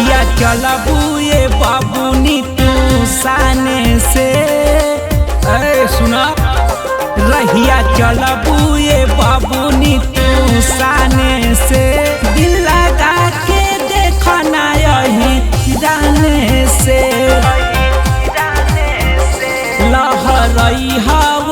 रहिया चलबू ये बाबूनी तू साने से। सुना, रहिया चलबू ये बाबूनी तू साने से। दिल लगा के देखना यही जाने से। लहरई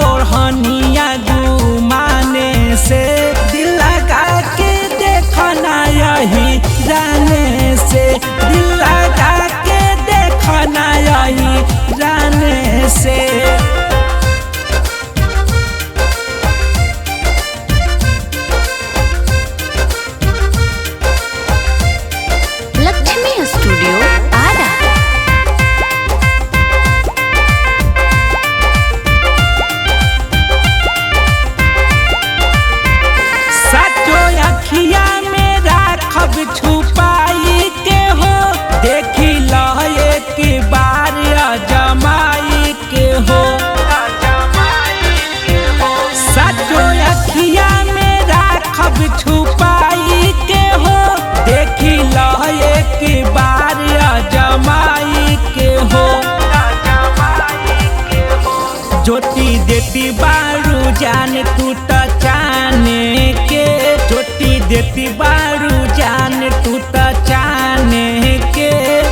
ओढ़निया घुमाने से। दिल लगा के देखना यही जाने से। दिल लगा के देखना यही जाने से। लक्ष्मी स्टूडियो आरा। सचो अखिया में राखब छुपाई के हो। देखी लो एक बार अजमाई के हो। सचो अखिया में राखब छुपाई के हो। देखी लो एक बार अजमाई के हो। ज्योति देती बारू जान तू तो जाने के। ज्योति देती बारू जान तू तो जाने के।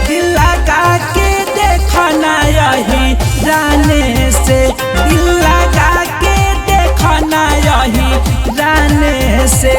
दिल लगा के देखना यही जाने से। दिल लगा के देखना यही जाने से।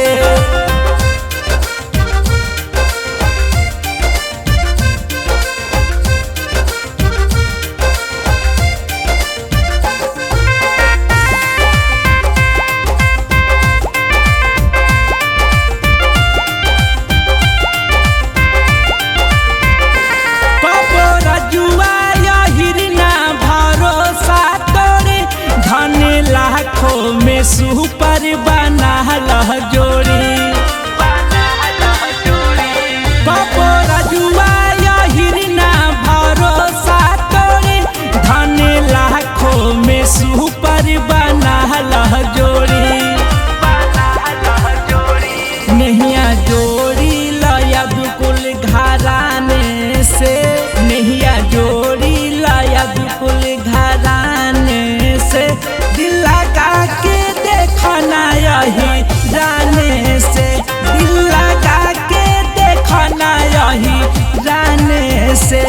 लाखों में सुपर बना लह जोड़ी। बाबो रजुआ हिरना भरोसा तोरे। धन लाखों में सुपर बना लह जोड़ी। नैया जोड़ी लया दुकुल घराने से। नैया जोड़ी लया दुकुल घराने से। दिल लगा के देखना यही जाने से। दिल लगा के देखना यही जाने से।